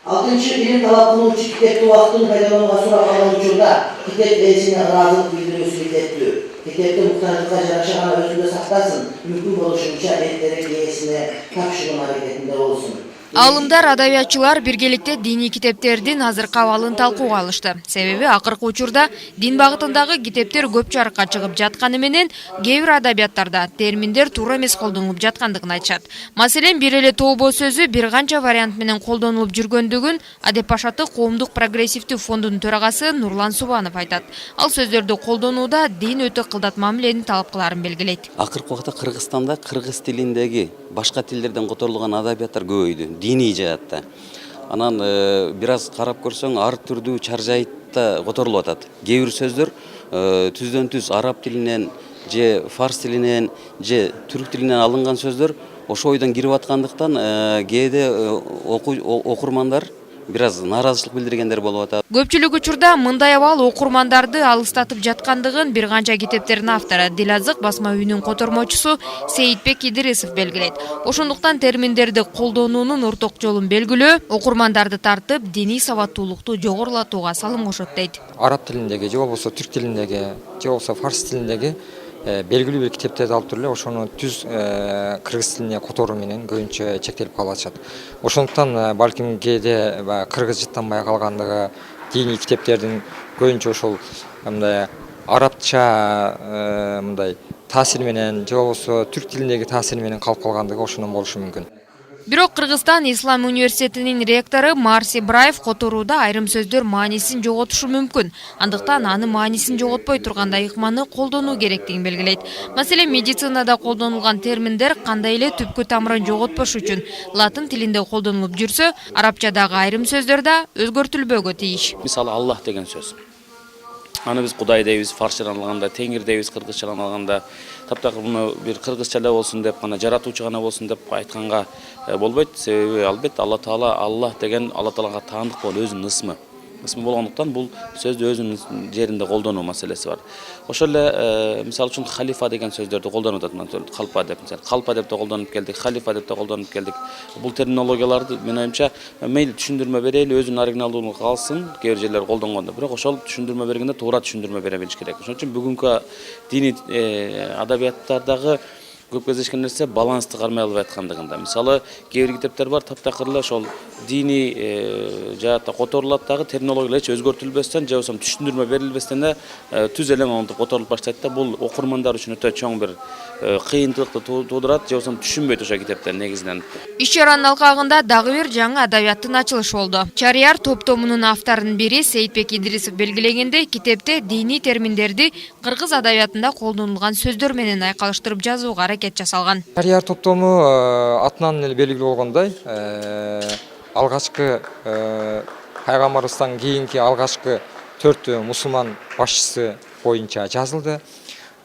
6. bilim talap kıluvchi kitapni vaqtini foydalanuvga so'rab olgan uchunda kitap egisine razılık bildirүүsü yeterli. Kitapni muhtaçlıkka yarasha gana özünde saklasın, mümkün boluşuncha erterek egisine tapşırma hareketinde olsun. Алымдар, адабиятчылар биргеликте диний китептердин азыркы абалын талкууга алышты. Себеби акыркы учурда дин багытындагы китептер көп жарыкка чыгып жатканы менен кээ бир адабияттарда терминдер туура эмес колдонулуп жаткандыгын айтышат. Маселен, бир эле тообо сөзү бир канча вариант менен колдонулуп жүргөндүгүн Адеп Пашаты коомдук прогрессивдүү фондунун төрагасы Нурлан Субанов айтат. Ал сөздөрдү колдонууда дин өтө кылдат мамилени талап кыларын белгилейт. Акыркы убакта Кыргызстанда кыргыз тилиндеги башка тилдерден которулган адабияттар көбөйдү. Dini жаатта. Анан бир аз карап көрсөң, ар түрдүү чаржайтта которулуп атат. Кээ бир сөздөр түздөн түз араб тилинен, же фарс тилинен, же түрк тилинен алынган сөздөр ошо ойдон кирип аткандыктан кээде окурмандар бир аз нааразычылык билдиргендер болуп атат. Көпчүлүк учурда мындай абал окурмандарды алыстатып жаткандыгын бир канча китептердин автору Дилазык басма үйүнүн котормочусу Сейитбек Идирисов белгилейт. Ошондуктан терминдерди колдонуунун орток жолун белгилөө, окурмандарды тартып, диний сабаттуулукту жогорулатууга салым кошот дейт. Араб тилиндеги, же болбосо түрк тилиндеги, же болбосо фарс тилиндеги белгилүү бир китептерди алып туруп эле ошону түз кыргыз тилине которуу менен көбүнчө чектелип калып атышат. Ошондуктан балким кээде кыргыз жыттанбай калгандыгы, диний китептердин көбүнчө ошол мындай арабча мындай таасир менен, же болбосо түрк тилиндеги таасир менен калып калгандыгы ошондон болушу мүмкүн. Бирок Кыргызстан Ислам университетинин ректору Марси Браев которууда айрым сөздөр маанисин жоготушу мүмкүн. Андыктан аны маанисин жоготпой тургандай ыкманы колдонуу керектигин белгилейт. Маселен, медицинада колдонулган терминдер кандай эле түпкү тамырын жоготпош үчүн латын тилинде колдонулуп жүрсө, арабчадагы айрым сөздөр да өзгөртүлбөөгө тийиш. Мисалы Аллах деген сөз. Аны биз Кудай дейбиз, фарсчадан алганда, Теңир дейбиз, кыргызчадан алганда. Таптакыр муну бир кыргызча эле болсун деп, гана жаратуучу гана болсун деп айтканга болбойт. Себеби албетте Алла Таала, Аллах деген Алла Таалага таандык болгон өзүнүн ысмы болгондуктан бул сөздү өзүнүн жеринде колдонуу маселеси бар. Ошол эле мисалы үчүн халифа деген сөздөрдү колдонуп атат. Калпа деп, калпа деп да колдонуп келдик, халифа деп да колдонуп келдик. Бул терминологияларды менин оюмча мейли түшүндүрмө берели, өзүнүн оригиналдуулугу калсын, кээ бир жерлер колдонгондо. Бирок ошол түшүндүрмө бергенде туура түшүндүрмө бере билиш керек. Ошон үчүн бүгүнкү диний адабияттардагы көп кездешкен нерсе балансты кармай албай аткандыгында. Мисалы, кээ бир китептер бар, таптакыр эле ошол диний жаатта которулат дагы терминологиялар эч өзгөртүлбөстөн, же болбосо түшүндүрмө берилбестен түз эле монтип которулуп баштайт да. Бул окурмандар үчүн өтө чоң бир кыйынчылыкты туудурат, же болбосо түшүнбөйт ошол китептер негизинен. Иш чаранын алкагында дагы бир жаңы адабияттын ачылышы болду. Чарияр топтомунун авторунун бири Сейитбек Идирисов белгилегендей, китепте диний терминдерди кыргыз адабиятында колдонулган сөздөр менен айкалыштырып жазууга аракет жасалган. Чарияр топтому атынан эле белгилүү болгондой, алгачкы пайгамбарыбыздан кийинки алгачкы 4 мусулман башчысы боюнча жазылды.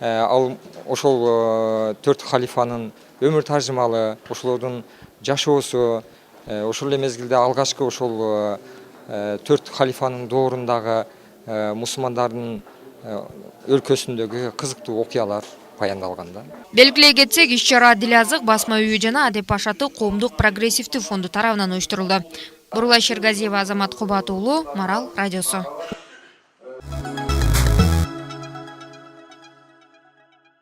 Ал ошол 4 халифанын өмүр таржымалы, ошолордун жашоосу, ошол эле мезгилде алгачкы ошол 4 халифанын доорундагы мусулмандардын өлкөсүндөгү кызыктуу окуялар баяндалган да. Белгилей кетсек, иш чара Дилазык басма үйү жана Адеп Пашаты коомдук прогрессивдүү фонду тарабынан уюштурулду. Бурлай Шергазиева, Азамат Кубат уулу, Марал радиосу.